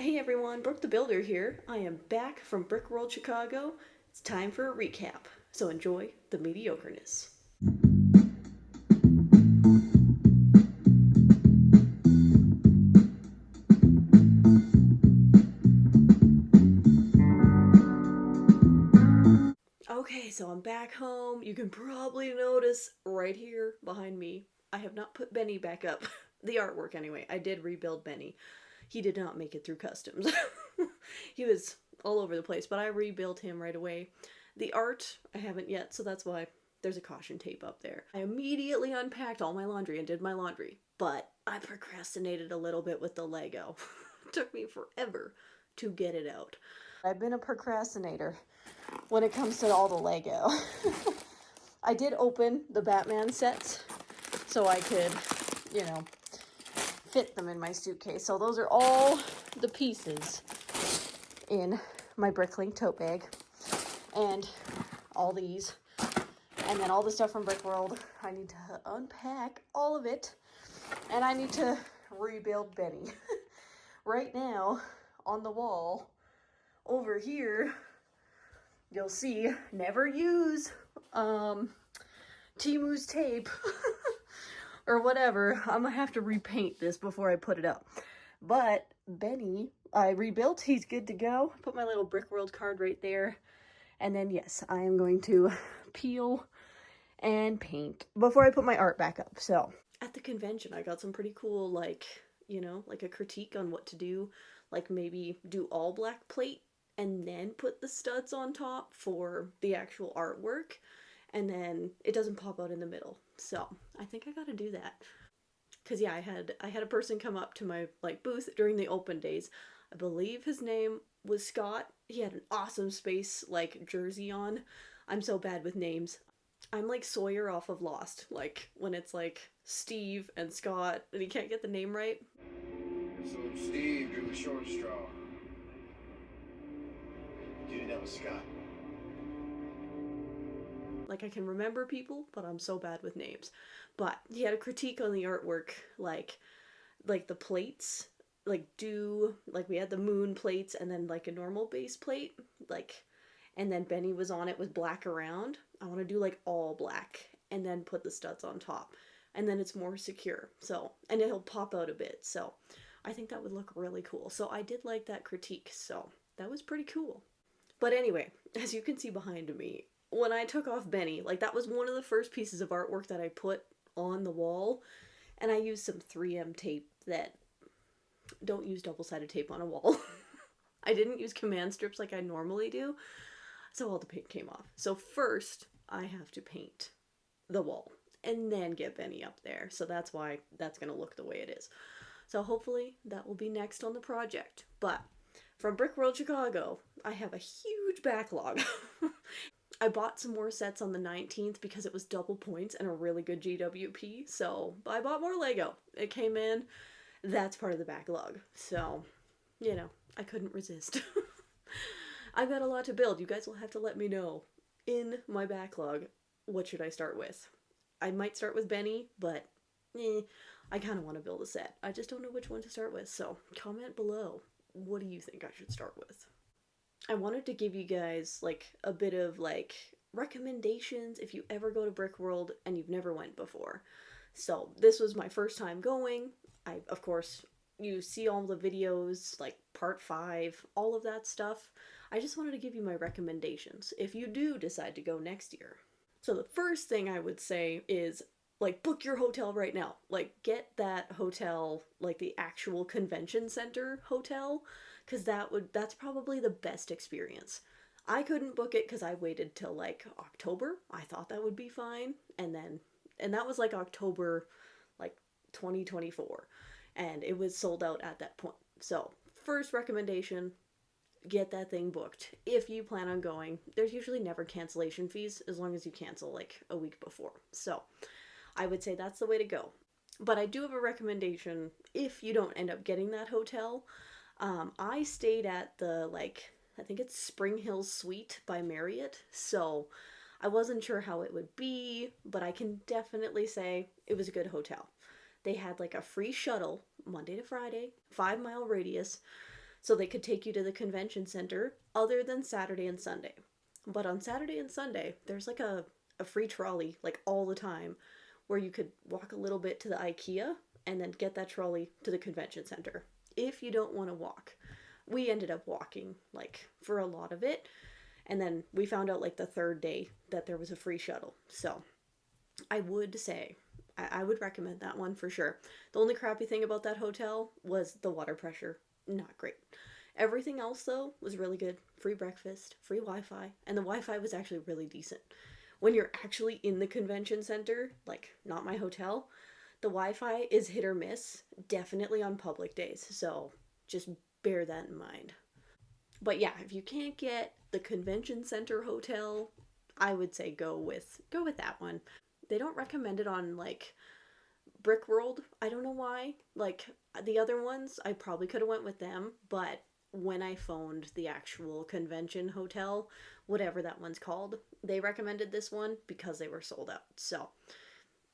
Hey everyone, Brooke the Builder here. I am back from Brickworld Chicago. It's time for a recap, so enjoy the mediocreness. Okay, so I'm back home. You can probably notice right here behind me, I have not put Benny back up. The artwork, anyway. I did rebuild Benny. He did not make it through customs. He was all over the place, but I rebuilt him right away. The art, I haven't yet, so that's why there's a caution tape up there. I immediately unpacked all my laundry and did my laundry, but I procrastinated a little bit with the Lego. It took me forever to get it out. I've been a procrastinator when it comes to all the Lego. I did open the Batman sets so I could, fit them in my suitcase. So those are all the pieces in my Bricklink tote bag. And all these. And then all the stuff from Brickworld. I need to unpack all of it. And I need to rebuild Benny. Right now, on the wall, over here, you'll see, never use Timu's tape or whatever. I'm gonna have to repaint this before I put it up. But Benny, I rebuilt. He's good to go. Put my little Brickworld card right there. And then, yes, I am going to peel and paint before I put my art back up. So, at the convention, I got some pretty cool, like a critique on what to do. Like maybe do all black plate and then put the studs on top for the actual artwork. And then it doesn't pop out in the middle. So, I think I gotta do that. Cause yeah, I had a person come up to my booth during the open days. I believe his name was Scott. He had an awesome space jersey on. I'm so bad with names. I'm like Sawyer off of Lost. Like when it's like Steve and Scott and he can't get the name right. So Steve drew the short straw. Dude, that was Scott. Like I can remember people, but I'm so bad with names. But he had a critique on the artwork, like the plates, we had the moon plates and then like a normal base plate, and then Benny was on it with black around. I want to do like all black and then put the studs on top. And then it's more secure. So, and it'll pop out a bit. So, I think that would look really cool. So, I did like that critique. So, that was pretty cool. But anyway, as you can see behind me, when I took off Benny, that was one of the first pieces of artwork that I put on the wall. And I used some 3M tape that don't use double-sided tape on a wall. I didn't use command strips like I normally do. So all the paint came off. So first, I have to paint the wall and then get Benny up there. So that's why that's going to look the way it is. So hopefully that will be next on the project. But from Brickworld Chicago, I have a huge backlog. I bought some more sets on the 19th because it was double points and a really good GWP. So I bought more Lego. It came in. That's part of the backlog. So, I couldn't resist. I've got a lot to build. You guys will have to let me know in my backlog what should I start with. I might start with Benny, but I kind of want to build a set. I just don't know which one to start with. So comment below. What do you think I should start with? I wanted to give you guys a bit of recommendations if you ever go to Brickworld and you've never went before. So this was my first time going. Of course, you see all the videos, part 5, all of that stuff. I just wanted to give you my recommendations if you do decide to go next year. So the first thing I would say is, book your hotel right now. Get that hotel, the actual convention center hotel, because that's probably the best experience. I couldn't book it because I waited till, October. I thought that would be fine, and that was, October, 2024, and it was sold out at that point. So, first recommendation, get that thing booked. If you plan on going, there's usually never cancellation fees as long as you cancel a week before. So I would say that's the way to go. But I do have a recommendation if you don't end up getting that hotel. I stayed at the I think it's Spring Hill Suite by Marriott. So I wasn't sure how it would be, but I can definitely say it was a good hotel. They had a free shuttle Monday to Friday, 5-mile radius so they could take you to the convention center other than Saturday and Sunday. But on Saturday and Sunday, there's like a free trolley like all the time where you could walk a little bit to the IKEA and then get that trolley to the convention center if you don't want to walk. We ended up walking like for a lot of it, and then we found out like the third day that there was a free shuttle. So I would say I would recommend that one for sure. The only crappy thing about that hotel was the water pressure. Not great. Everything else, though, was really good. Free breakfast, free Wi Fi, and the Wi Fi was actually really decent. When you're actually in the convention center, like not my hotel, the Wi Fi is hit or miss, definitely on public days. So just bear that in mind. But yeah, if you can't get the convention center hotel, I would say go with that one. They don't recommend it on like Brickworld. I don't know why. Like the other ones, I probably could have went with them, but when I phoned the actual convention hotel, whatever that one's called, they recommended this one because they were sold out. So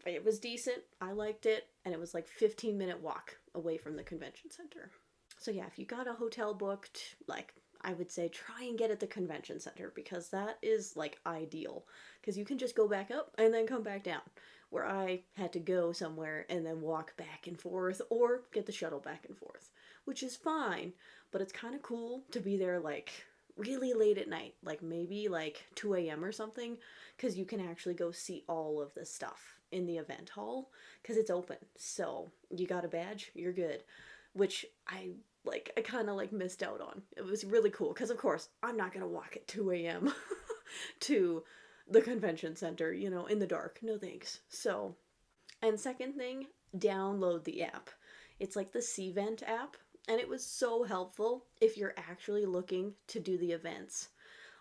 it was decent. I liked it, and it was like 15-minute walk away from the convention center. So yeah, if you got a hotel booked, like I would say try and get at the convention center because that is like ideal because you can just go back up and then come back down. Where I had to go somewhere and then walk back and forth or get the shuttle back and forth, which is fine, but it's kind of cool to be there like really late at night, like maybe like 2 a.m. or something, because you can actually go see all of the stuff in the event hall because it's open. So you got a badge, you're good, which I kind of like missed out on. It was really cool because of course I'm not gonna walk at 2 a.m. to the convention center, in the dark. No thanks. So, and second thing, download the app. It's like the Cvent app, and it was so helpful if you're actually looking to do the events.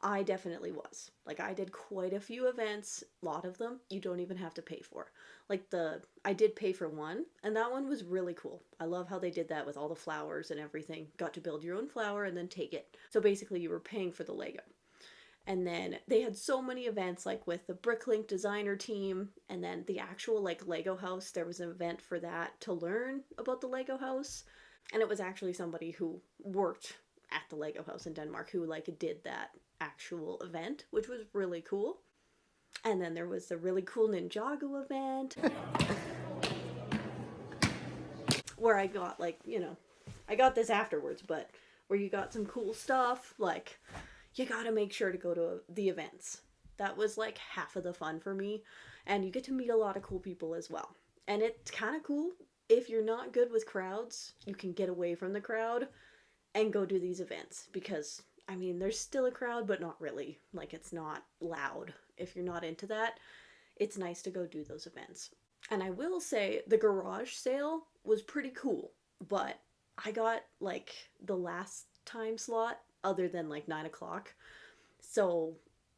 I definitely was. Like I did quite a few events, a lot of them you don't even have to pay for. I did pay for one, and that one was really cool. I love how they did that with all the flowers and everything. Got to build your own flower and then take it. So basically you were paying for the Lego. And then they had so many events like with the Bricklink designer team, and then the actual like Lego house. There was an event for that to learn about the Lego house. And it was actually somebody who worked at the Lego house in Denmark who like did that actual event, which was really cool. And then there was the really cool Ninjago event where I got I got this afterwards, but where you got some cool stuff like you gotta make sure to go to the events. That was like half of the fun for me. And you get to meet a lot of cool people as well. And it's kind of cool. If you're not good with crowds, you can get away from the crowd and go do these events. Because, I mean, there's still a crowd, but not really. Like, it's not loud. If you're not into that, it's nice to go do those events. And I will say, the garage sale was pretty cool. But I got, like, the last time slot other than like 9 o'clock. So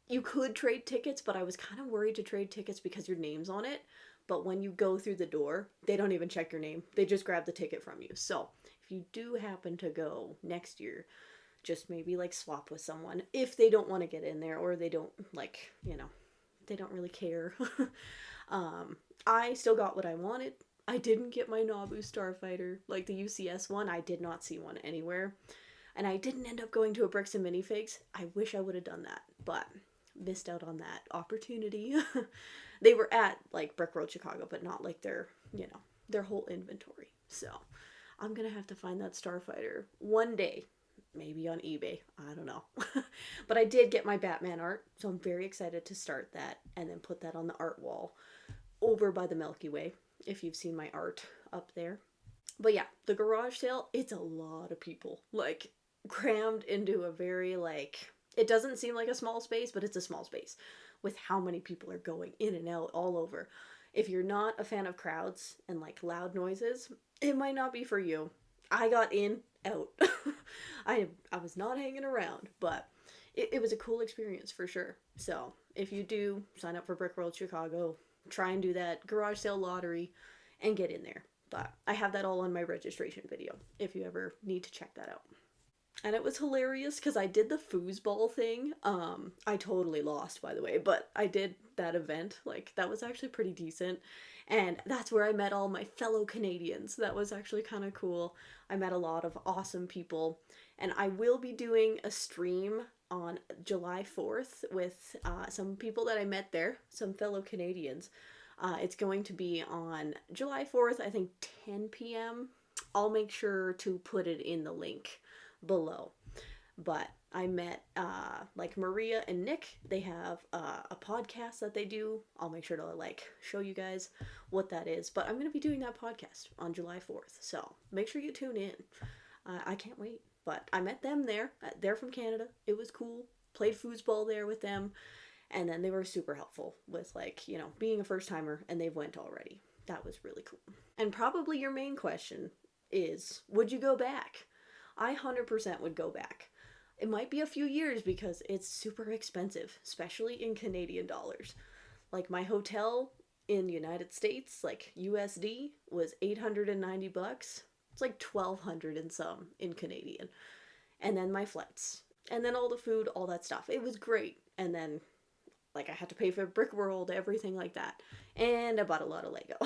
you could trade tickets, but I was kind of worried to trade tickets because your name's on it. But when you go through the door, they don't even check your name. They just grab the ticket from you. So if you do happen to go next year, just maybe like swap with someone if they don't want to get in there or they don't they don't really care. I still got what I wanted. I didn't get my Naboo Starfighter, like the UCS one. I did not see one anywhere. And I didn't end up going to a Bricks and Minifigs. I wish I would have done that, but missed out on that opportunity. They were at like Brickworld Chicago, but not like their whole inventory. So I'm gonna have to find that Starfighter one day, maybe on eBay. I don't know. But I did get my Batman art, so I'm very excited to start that and then put that on the art wall over by the Milky Way, if you've seen my art up there. But yeah, the garage sale, it's a lot of people. Like, crammed into a very, it doesn't seem like a small space, but it's a small space with how many people are going in and out all over. If you're not a fan of crowds and like loud noises, it might not be for you. I got in, out. I was not hanging around, but it was a cool experience for sure. So if you do sign up for Brickworld Chicago, try and do that garage sale lottery and get in there. But I have that all on my registration video if you ever need to check that out. And it was hilarious because I did the foosball thing. I totally lost, by the way, but I did that event. Like, that was actually pretty decent. And that's where I met all my fellow Canadians. That was actually kind of cool. I met a lot of awesome people. And I will be doing a stream on July 4th with some people that I met there, some fellow Canadians. It's going to be on July 4th, I think 10 p.m. I'll make sure to put it in the link below. But I met like Maria and Nick. They have a podcast that they do. I'll make sure to like show you guys what that is. But I'm going to be doing that podcast on July 4th. So make sure you tune in. I can't wait. But I met them there. They're from Canada. It was cool. Played foosball there with them. And then they were super helpful with like, you know, being a first timer, and they've went already. That was really cool. And probably your main question is, would you go back? I 100% would go back. It might be a few years because it's super expensive, especially in Canadian dollars. Like my hotel in the United States, like USD, was $890. It's like 1,200 and some in Canadian. And then my flights. And then all the food, all that stuff. It was great. And then like I had to pay for Brickworld, everything like that. And I bought a lot of Lego.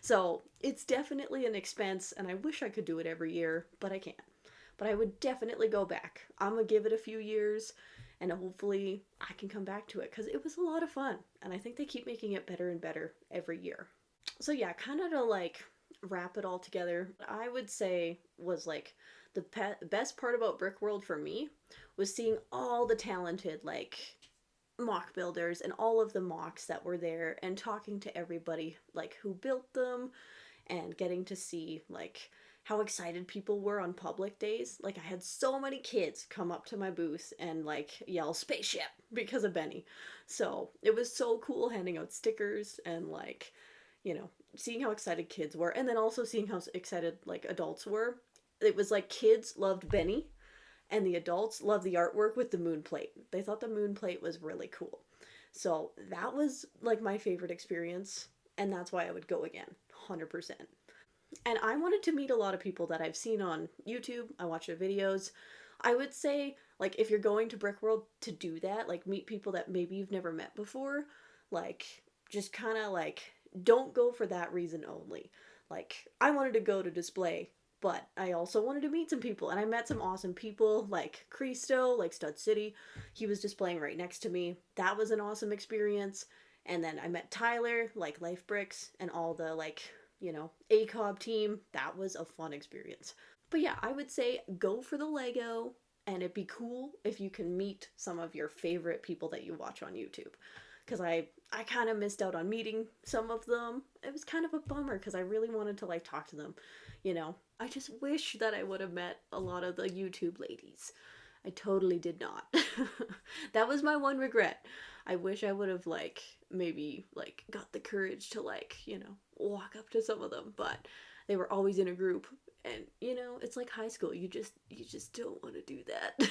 So it's definitely an expense, and I wish I could do it every year, but I can't. But I would definitely go back. I'm gonna give it a few years, and hopefully I can come back to it, because it was a lot of fun. And I think they keep making it better and better every year. So yeah, kind of to like wrap it all together, I would say was like the best part about Brickworld for me was seeing all the talented like mock builders and all of the mocks that were there, and talking to everybody like who built them, and getting to see like how excited people were on public days. Like I had so many kids come up to my booth and like yell spaceship because of Benny. So it was so cool handing out stickers and like, you know, seeing how excited kids were, and then also seeing how excited like adults were. It was like kids loved Benny, and the adults loved the artwork with the moon plate. They thought the moon plate was really cool. So that was like my favorite experience, and that's why I would go again, 100%. And I wanted to meet a lot of people that I've seen on YouTube. I watch their videos. I would say, like, if you're going to Brickworld to do that, like, meet people that maybe you've never met before, like, just kind of, like, don't go for that reason only. Like, I wanted to go to display, but I also wanted to meet some people, and I met some awesome people, like Cristo, like Stud City. He was displaying right next to me. That was an awesome experience. And then I met Tyler, like Life Bricks, and all the, like, you know, ACOB team. That was a fun experience. But yeah, I would say go for the Lego, and it'd be cool if you can meet some of your favorite people that you watch on YouTube. Because I kind of missed out on meeting some of them. It was kind of a bummer because I really wanted to like talk to them, you know. I just wish that I would have met a lot of the YouTube ladies. I totally did not. That was my one regret. I wish I would have like maybe like got the courage to like, you know, walk up to some of them, but they were always in a group, and you know, it's like high school. You just don't want to do that.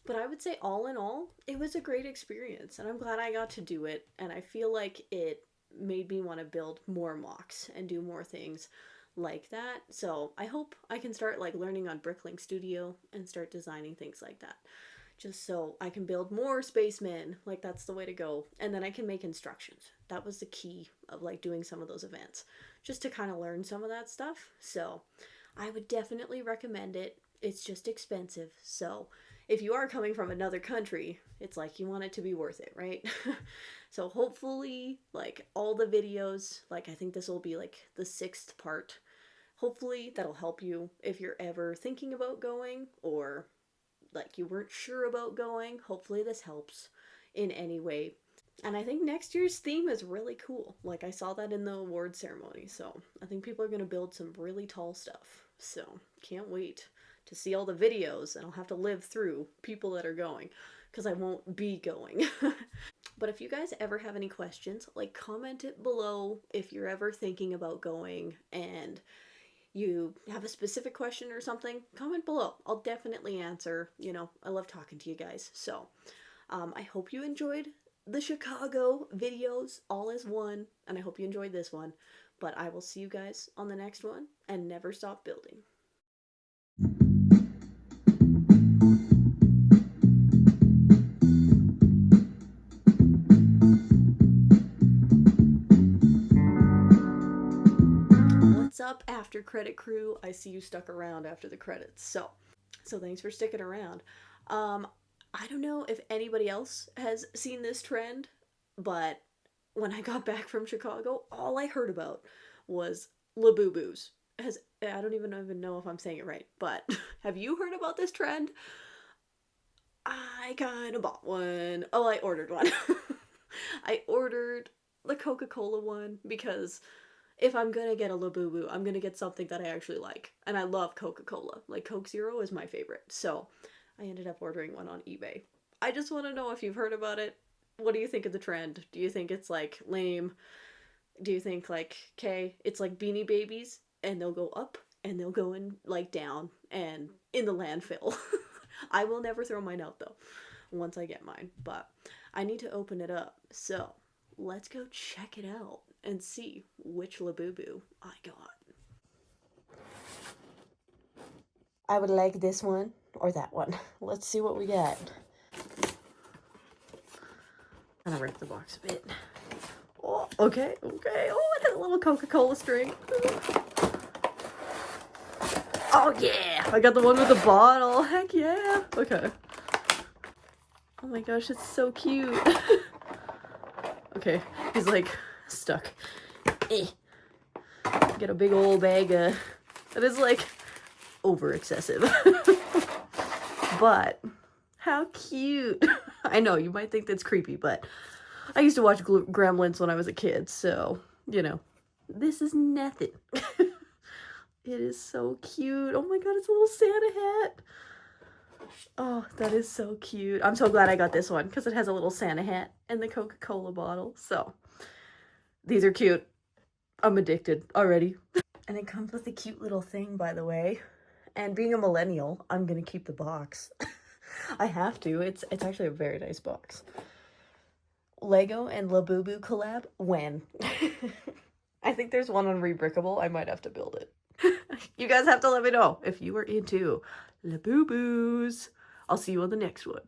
But I would say all in all, it was a great experience, and I'm glad I got to do it, and I feel like it made me want to build more mocks and do more things like that. So I hope I can start like learning on Bricklink Studio and start designing things like that, just so I can build more spacemen. Like that's the way to go. And then I can make instructions. That was the key of like doing some of those events, just to kind of learn some of that stuff. So I would definitely recommend it. It's just expensive. So if you are coming from another country, it's like you want it to be worth it, right? So hopefully like all the videos, like I think this will be like the 6th part. Hopefully that'll help you if you're ever thinking about going, or like you weren't sure about going. Hopefully this helps in any way. And I think next year's theme is really cool. Like I saw that in the award ceremony. So I think people are going to build some really tall stuff. So can't wait to see all the videos, and I'll have to live through people that are going because I won't be going. But if you guys ever have any questions, like comment it below if you're ever thinking about going and you have a specific question or something, comment below. I'll definitely answer. You know, I love talking to you guys. So I hope you enjoyed the Chicago videos all as one, and I hope you enjoyed this one. But I will see you guys on the next one, and never stop building. What's up, after credit crew? I see you stuck around after the credits. So So thanks for sticking around. Um, I don't know if anybody else has seen this trend, but when I got back from Chicago, all I heard about was Labubu's. I don't even know if I'm saying it right, but have you heard about this trend? I kind of bought one. Oh, I ordered one. I ordered the Coca Cola one because if I'm gonna get a Labubu, I'm gonna get something that I actually like. And I love Coca Cola. Like, Coke Zero is my favorite. So I ended up ordering one on eBay. I just want to know if you've heard about it. What do you think of the trend? Do you think it's like lame? Do you think like, okay, it's like Beanie Babies and they'll go up and they'll go in like down and in the landfill? I will never throw mine out though once I get mine, but I need to open it up. So let's go check it out and see which Labubu I got. I would like this one or that one. Let's see what we got. I'm gonna rip the box a bit. Oh, okay, okay. Oh, it has a little Coca-Cola string. Oh yeah! I got the one with the bottle. Heck yeah! Okay. Oh my gosh, it's so cute. Okay, he's like stuck. Get a big old bag. That is like over excessive. But how cute! I know you might think that's creepy, but I used to watch Gremlins when I was a kid, so you know, this is nothing. It is so cute. Oh my god, it's a little Santa hat. Oh, that is so cute. I'm so glad I got this one because it has a little Santa hat and the Coca-Cola bottle. So these are cute. I'm addicted already. And it comes with a cute little thing, by the way. And being a millennial, I'm gonna keep the box. I have to. It's actually a very nice box. Lego and Labubu collab? When? I think there's one on Rebrickable. I might have to build it. You guys have to let me know if you are into Labubus. I'll see you on the next one.